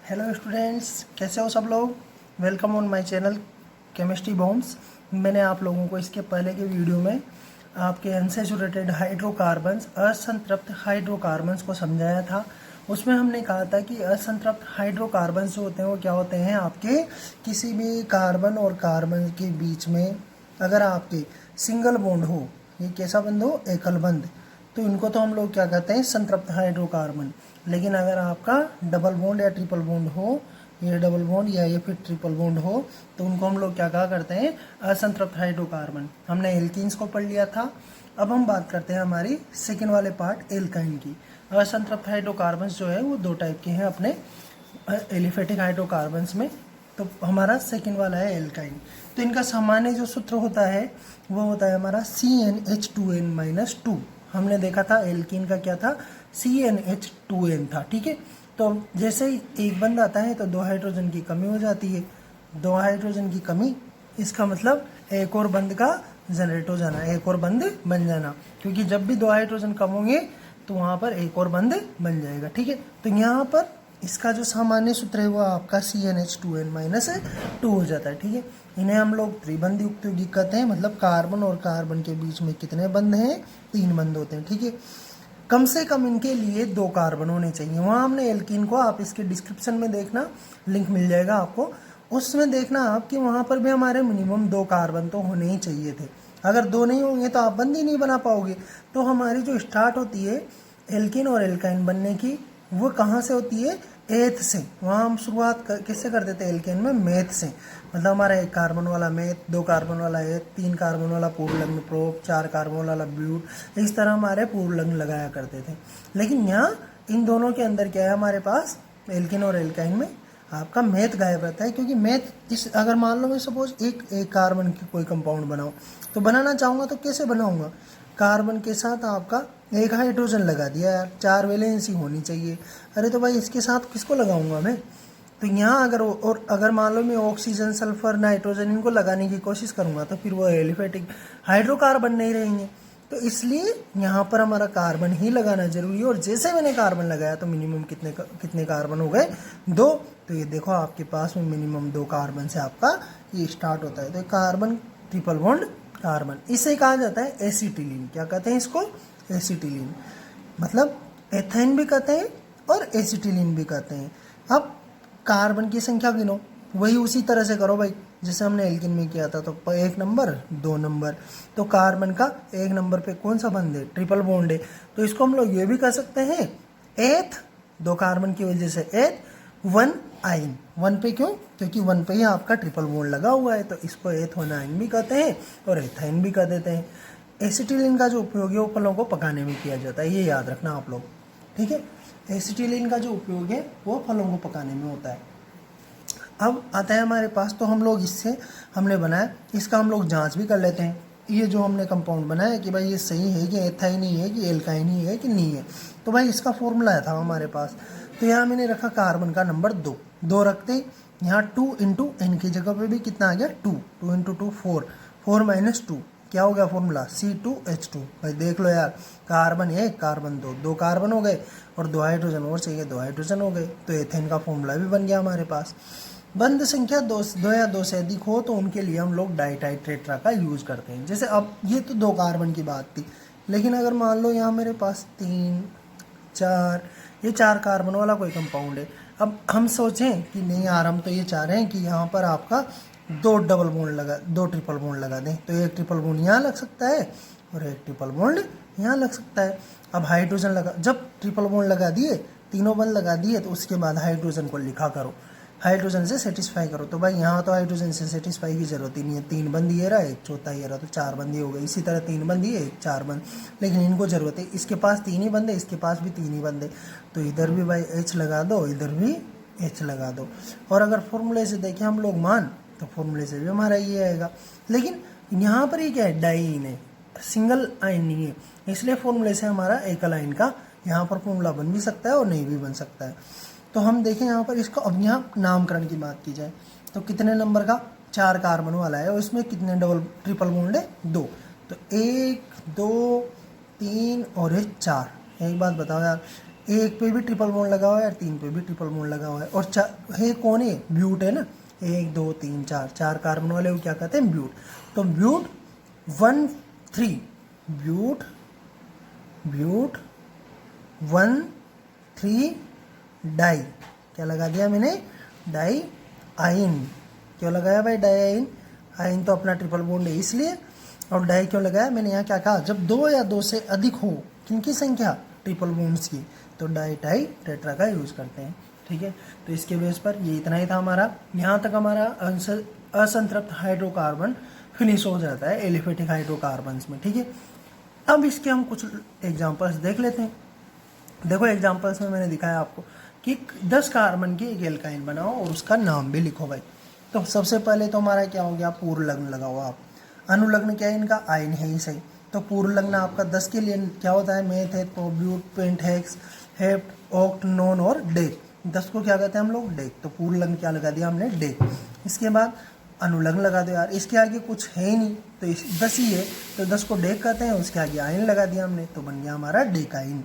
Hello students, कैसे हो सब लोग। Welcome on my channel chemistry bombs. मैंने आप लोगों को इसके पहले के वीडियो में आपके अनसैचुरेटेड हाइड्रोकार्बन्स, असंतृप्त हाइड्रोकार्बन्स को समझाया था। उसमें हमने कहा था कि असंतृप्त हाइड्रोकार्बन्स जो होते हैं वो क्या होते हैं, आपके किसी भी कार्बन और कार्बन के बीच में अगर आपके सिंगल बॉन्ड हो, ये कैसा बंद हो, एकल बंद, तो इनको तो हम लोग क्या कहते हैं, संतृप्त हाइड्रोकार्बन। लेकिन अगर आपका डबल बॉन्ड या ट्रिपल बॉन्ड हो, ये डबल बॉन्ड या ये फिर ट्रिपल बॉन्ड हो, तो उनको हम लोग क्या कहा करते हैं, असंतृप्त हाइड्रोकार्बन। हमने एल्कीन्स को पढ़ लिया था। अब हम बात करते हैं हमारी सेकेंड वाले पार्ट एल्काइन की। असंतृप्त हाइड्रोकार्बन्स जो है वो दो टाइप के हैं अपने एलिफेटिक हाइड्रोकार्बन्स में। तो हमारा सेकेंड वाला है एल्काइन। तो इनका सामान्य जो सूत्र होता है वो होता है हमारा CnH2n-2। हमने देखा था एल्कीन का क्या था, CnH2n था, ठीक है। तो जैसे ही एक बंद आता है तो दो हाइड्रोजन की कमी हो जाती है। दो हाइड्रोजन की कमी, इसका मतलब एक और बंद का जनरेट हो जाना, एक और बंद बन जाना, क्योंकि जब भी दो हाइड्रोजन कम होंगे तो वहाँ पर एक और बंद बन जाएगा, ठीक है। तो यहाँ पर इसका जो सामान्य सूत्र है वो आपका CnH2n-2 हो जाता है, ठीक है। इन्हें हम लोग त्रिबंधी युक्त यौगिक कहते हैं, मतलब कार्बन और कार्बन के बीच में कितने बंध हैं, 3 बंध होते हैं, ठीक है। कम से कम इनके लिए 2 कार्बन होने चाहिए। वहाँ हमने एल्कीन को, आप इसके डिस्क्रिप्शन में देखना, लिंक मिल जाएगा आपको, उसमें देखना आप कि वहाँ पर भी हमारे मिनिमम 2 कार्बन तो होने ही चाहिए थे। अगर 2 नहीं होंगे तो आप बंद ही नहीं बना पाओगे। तो हमारी जो स्टार्ट होती है एल्कीन और एल्काइन बनने की, वो कहाँ से होती है, एथ से। वहाँ हम शुरुआत किससे कर देते हैं एल्केन में, मेथ से। मतलब हमारा 1 कार्बन वाला मेथ, 2 कार्बन वाला एथ, 3 कार्बन वाला पूर्वलग्न प्रोप, 4 कार्बन वाला ब्यूट, इस तरह हमारे पूर्वलग्न लगाया करते थे। लेकिन यहाँ इन दोनों के अंदर क्या है, हमारे पास एल्केन और एल्काइन में आपका मेथ गायब रहता है। क्योंकि मेथ इस, अगर मान लो मैं सपोज एक कार्बन की कोई कंपाउंड बनाऊँ, तो बनाना चाहूँगा तो कैसे बनाऊँगा, कार्बन के साथ आपका एक हाइड्रोजन लगा दिया यार, 4 वैलेंसी होनी चाहिए। अरे तो भाई इसके साथ किसको लगाऊंगा मैं। तो यहाँ अगर, और अगर मान लो मैं ऑक्सीजन, सल्फर, नाइट्रोजन इनको लगाने की कोशिश करूँगा तो फिर वो एलिफेटिक हाइड्रोकार्बन नहीं रहेंगे। तो इसलिए यहाँ पर हमारा कार्बन ही लगाना जरूरी है। और जैसे मैंने कार्बन लगाया तो मिनिमम कितने कार्बन हो गए, 2। तो ये देखो आपके पास में मिनिमम 2 कार्बन से आपका ये स्टार्ट होता है। तो कार्बन ट्रिपल बॉन्ड कार्बन, इसे कहा जाता है एसिटिलीन। क्या कहते हैं इसको, एसिटिलीन। मतलब एथेन भी कहते हैं और एसिटिलीन भी कहते हैं। अब कार्बन की संख्या गिनो, वही उसी तरह से करो भाई जैसे हमने एल्किन में किया था। तो 1 नंबर 2 नंबर, तो कार्बन का 1 नंबर पे कौन सा बंद है, ट्रिपल बॉन्ड है। तो इसको हम लोग ये भी कह सकते हैं एथ, 2 कार्बन की वजह से एथ, 1 आइन। 1 पे क्यों, क्योंकि 1 पे ही आपका ट्रिपल बॉन्ड लगा हुआ है, तो इसको एथ 1 आइन भी कहते हैं और एथाइन भी कह देते हैं। एसिटिलीन का जो उपयोग है वो फलों को पकाने में किया जाता है, ये याद रखना आप लोग, ठीक है। एसिटिलीन का जो उपयोग है वो फलों को पकाने में होता है। अब आता है हमारे पास, तो हम लोग इससे हमने बनाया, इसका हम लोग जांच भी कर लेते हैं। ये जो हमने कंपाउंड बनाया कि भाई ये सही है कि एथाइन ही है कि एल्काइन ही है कि नहीं है। तो भाई इसका फॉर्मूला था हमारे पास। तो यहाँ मैंने रखा कार्बन का नंबर 2 रखते, यहाँ 2 इंटू एन की जगह पे भी कितना आ गया, 2 इंटू 2 4, 4 माइनस 2 क्या हो गया फॉर्मूला, C2H2। भाई देख लो यार, कार्बन 1 कार्बन 2 कार्बन हो गए और 2 हाइड्रोजन और चाहिए, 2 हाइड्रोजन हो गए। तो एथेन का फॉर्मूला भी बन गया हमारे पास। बंद संख्या 2 या 2 से अधिक हो तो उनके लिए हम लोग डाइटाइट्रेट्रा का यूज करते हैं। जैसे अब ये तो 2 कार्बन की बात थी, लेकिन अगर मान लो यहाँ मेरे पास 3 4, ये 4 कार्बन वाला कोई कंपाउंड है। अब हम सोचें कि नहीं यार, हम तो ये चाह रहे हैं कि यहाँ पर आपका 2 डबल बॉन्ड लगा, 2 ट्रिपल बॉन्ड लगा दें। तो एक ट्रिपल बॉन्ड यहाँ लग सकता है और एक ट्रिपल बॉन्ड यहाँ लग सकता है। अब हाइड्रोजन लगा, जब ट्रिपल बॉन्ड लगा दिए, तीनों बंद लगा दिए, तो उसके बाद हाइड्रोजन को लिखा करो, हाइड्रोजन से सेटिस्फाई करो। तो भाई यहाँ तो हाइड्रोजन से सेटिस्फाई की जरूरत ही नहीं है, 3 बंद ये रहा, एक चौथा ये रहा, तो 4 बंद ही हो गए। इसी तरह 3 बंद ये, 4 बंद, लेकिन इनको जरूरत है, इसके पास 3 ही बंद है, इसके पास भी 3 ही बंद है। तो इधर भी भाई H लगा दो, इधर भी H लगा दो। और अगर फॉर्मूले से देखें हम लोग मान, तो फॉर्मूले से भी हमारा ये आएगा। लेकिन यहाँ पर ये क्या है, डाइइन है, सिंगल आइन नहीं है, इसलिए फॉर्मूले से हमारा एकल आइन का यहाँ पर फॉर्मूला बन भी सकता है और नहीं भी बन सकता है। तो हम देखें यहाँ पर इसको, अब यहाँ नामकरण की बात की जाए तो कितने नंबर का, 4 कार्बन वाला है और इसमें कितने डबल ट्रिपल बॉन्ड है, 2। तो 1 2 3 और 1 4। एक बात बताओ यार, एक पे भी ट्रिपल बॉन्ड लगा हुआ है और 3 पे भी ट्रिपल बॉन्ड लगा हुआ है। और है कौन है? ब्यूट है ना। 1 2 3 4 4 कार्बन वाले को क्या कहते हैं? ब्यूट। तो ब्यूट 1 3 ब्यूट 1 3 डाई, क्या लगा दिया मैंने? डाई आइन। क्यों लगाया भाई डाई आइन? आइन तो अपना ट्रिपल बॉन्ड है इसलिए। और डाई क्यों लगाया? मैंने यहाँ क्या कहा, जब 2 या 2 से अधिक हो किनकी संख्या? ट्रिपल बॉन्ड्स की, तो डाई टाई टेट्रा का यूज करते हैं। ठीक है, तो इसके बेस पर ये इतना ही था हमारा। यहाँ तक हमारा असंतृप्त हाइड्रोकार्बन फिनिश हो जाता है एलिफेटिक हाइड्रोकार्बन्स में। ठीक है, अब इसके हम कुछ एग्जांपल्स देख लेते हैं। देखो एग्जांपल्स में मैंने दिखाया आपको कि 10 कार्बन की एक एल्काइन बनाओ और उसका नाम भी लिखो भाई। तो सबसे पहले तो हमारा क्या हो गया? पूर्व लग्न लगाओ आप। अनुलग्न क्या है इनका? आयन है ही सही। तो पूर्व लग्न आपका 10 के लिए क्या होता है? मेथ है, prop but, pent, hex, hept, oct, non और डेक। 10 को क्या कहते हैं हम लोग? डेक। तो पूर्व लग्न क्या लगा दिया हमने? डेक। इसके बाद अनुलग्न लगा दो यार, इसके आगे कुछ है ही नहीं, तो 10 ही है, तो 10 को डेक कहते हैं, उसके आगे आयन लगा दिया हमने, तो बन गया हमारा डेकाइन।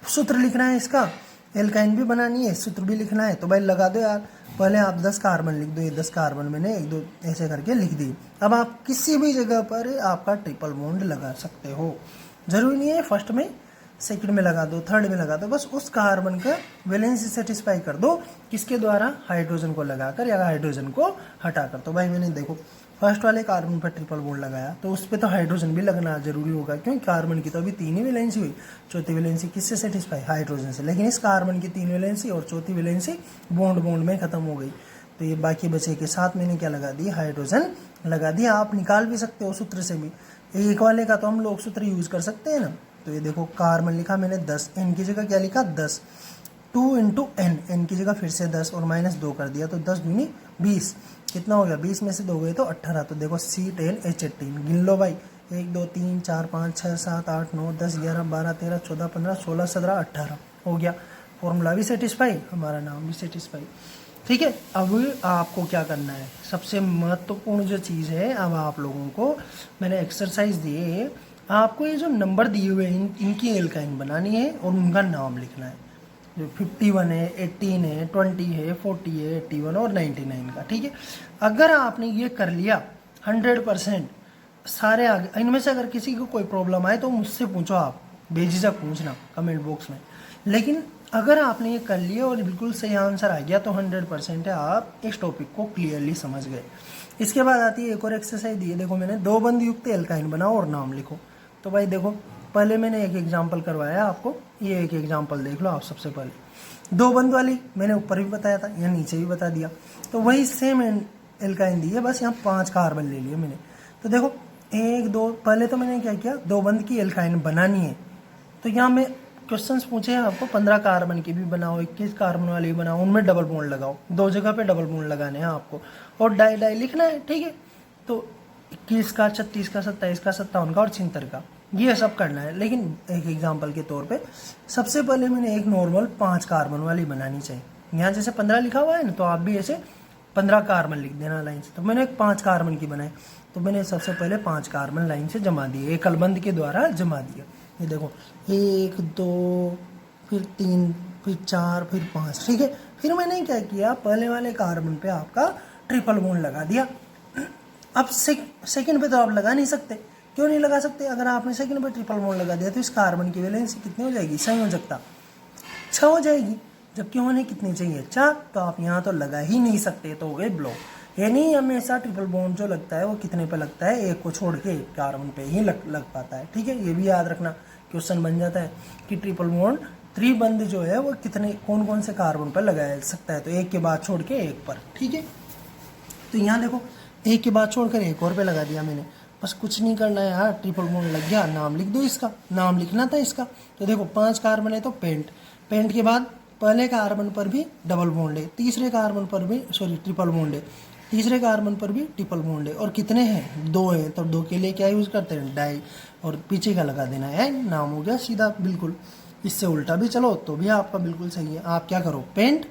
सूत्र लिखना है इसका, एल्काइन भी बनानी है, सूत्र भी लिखना है, तो भाई लगा दो यार। पहले आप 10 कार्बन लिख दो, ये 10 कार्बन मैंने 1 2 ऐसे करके लिख दी। अब आप किसी भी जगह पर आपका ट्रिपल बॉन्ड लगा सकते हो, जरूरी नहीं है फर्स्ट में, सेकंड में लगा दो, थर्ड में लगा दो, बस उस कार्बन का वैलेंसी सेटिस्फाई कर दो, किसके द्वारा? हाइड्रोजन को लगाकर या हाइड्रोजन को हटाकर। तो भाई मैंने देखो फर्स्ट वाले कार्बन पर ट्रिपल बॉन्ड लगाया, तो उस पर तो हाइड्रोजन भी लगना जरूरी होगा, क्योंकि कार्बन की तो अभी 3 ही वैलेंसी हुई, चौथी वैलेंसी किससे सेटिस्फाई? हाइड्रोजन से। लेकिन इस कार्बन की 3 वैलेंसी और चौथी वैलेंसी बॉन्ड में खत्म हो गई, तो ये बाकी बचे के साथ मैंने क्या लगा दी? हाइड्रोजन लगा दिया। आप निकाल भी सकते हो सूत्र से भी, एक वाले का तो हम लोग सूत्र यूज कर सकते हैं ना। तो ये देखो कार्बन लिखा मैंने 10, एन की जगह क्या लिखा? 10, 2 इंटू एन, एन की जगह फिर से 10 और -2 कर दिया, तो 10 दूनी 20, कितना हो गया? 20 में से 2 गए तो 18। तो देखो C10H18 गिन लो भाई, 1 2 3 4 5 6 7 8 9 10 11 12 13 14 15 16 17 18 हो गया। फॉर्मूला भी सेटिस्फाई, हमारा नाम भी सेटिस्फाई। ठीक है, अब आपको क्या करना है? सबसे महत्वपूर्ण जो चीज़ है, अब आप लोगों को मैंने एक्सरसाइज दी है, आपको ये जो नंबर दिए हुए हैं इनकी एल्काइन बनानी है और उनका नाम लिखना है। जो 51 है, 18 है, 20 है, 40 है, 81 और 99 का। ठीक है, अगर आपने ये कर लिया 100% सारे आगे, इनमें से अगर किसी को कोई प्रॉब्लम आए तो मुझसे पूछो, आप बेझिझक पूछना कमेंट बॉक्स में। लेकिन अगर आपने ये कर लिया और बिल्कुल सही आंसर आ गया तो 100% है, आप इस टॉपिक को क्लियरली समझ गए। इसके बाद आती है एक और एक्सरसाइज दी है, देखो मैंने 2 बंद युक्त एल्काइन बनाओ और नाम लिखो। तो भाई देखो पहले मैंने एक एग्जाम्पल करवाया आपको, ये एक एग्जाम्पल देख लो आप। सबसे पहले 2 बंद वाली मैंने ऊपर भी बताया था, यहाँ नीचे भी बता दिया, तो वही सेम एल्काइन दी है, बस यहाँ 5 कार्बन ले लिए मैंने। तो देखो 1 2, पहले तो मैंने क्या किया, 2 बंद की एल्काइन बनानी है, तो यहाँ मैं क्वेश्चंस पूछे हैं आपको, 15 कार्बन की भी बनाओ, 21 कार्बन वाली भी बनाओ, उनमें डबल बॉन्ड लगाओ, 2 जगह पे डबल बॉन्ड लगाने हैं आपको, और डाई डाई लिखना है। ठीक है, तो 21 का, 36 का, 27 का, 57 का और 76 का, ये सब करना है। लेकिन एक एग्जांपल के तौर पे सबसे पहले मैंने एक नॉर्मल 5 कार्बन वाली बनानी चाहिए। यहाँ जैसे 15 लिखा हुआ है ना, तो आप भी ऐसे 15 कार्बन लिख देना लाइन से। तो मैंने एक 5 कार्बन की बनाई, तो मैंने सबसे पहले 5 कार्बन लाइन से जमा दिए, एक कलबंद के द्वारा जमा दिया। ये देखो 1 2 फिर 3 फिर 4 फिर 5। ठीक है, फिर मैंने क्या किया, पहले वाले कार्बन पे आपका ट्रिपल बॉन्ड लगा दिया। अब सेकंड पे तो आप लगा नहीं सकते, क्यों नहीं लगा सकते? अगर आपने सेकंड पे ट्रिपल बॉन्ड लगा दिया तो इस कार्बन की वैलेंसी कितनी हो जाएगी? संयोजकता 6 हो जाएगी, जबकि होने कितनी चाहिए? 4। तो आप यहाँ तो लगा ही नहीं सकते, तो हो गए ब्लॉक। यानी हमेशा ट्रिपल बॉन्ड जो लगता है वो कितने पे लगता है? एक को छोड़ के कार्बन पे ही लग पाता है। ठीक है, ये भी याद रखना, क्वेश्चन बन जाता है कि ट्रिपल बॉन्ड त्रिबंध जो है वो कितने कौन कौन से कार्बन पर लगाया सकता है, तो एक के बाद छोड़ के एक पर। ठीक है, तो यहाँ देखो एक के बाद छोड़कर एक और पे लगा दिया मैंने, बस कुछ नहीं करना है यार, ट्रिपल बॉन्ड लग गया, नाम लिख दो इसका, नाम लिखना था इसका। तो देखो 5 कार्बन है तो पेंट के बाद पहले कार्बन पर भी डबल बॉन्ड है, तीसरे कार्बन पर भी ट्रिपल बॉन्ड है, तीसरे कार्बन पर भी ट्रिपल बॉन्ड है, और कितने हैं? 2 हैं, तो 2 के लिए क्या यूज़ करते हैं? डाई, और पीछे का लगा देना है, नाम हो गया सीधा बिल्कुल। इससे उल्टा भी चलो तो भी आपका बिल्कुल सही है। आप क्या करो, पेंट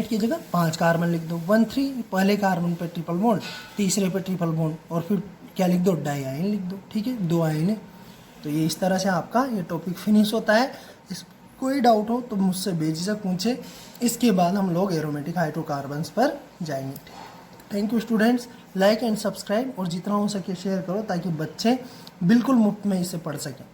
की जगह 5 कार्बन लिख दो, 1 3 पहले कार्बन पे ट्रिपल बॉन्ड, तीसरे पे ट्रिपल बॉन्ड, और फिर क्या लिख दो? डाई आयन लिख दो। ठीक है, 2 आयन है। तो ये इस तरह से आपका ये टॉपिक फिनिश होता है। कोई डाउट हो तो मुझसे बेझिझक पूछे। इसके बाद हम लोग एरोमेटिक हाइड्रोकार्बन्स पर जाएंगे। Thank you students, like and subscribe और जितना हो सके शेयर करो ताकि बच्चे बिल्कुल मुफ्त में इसे पढ़ सकें।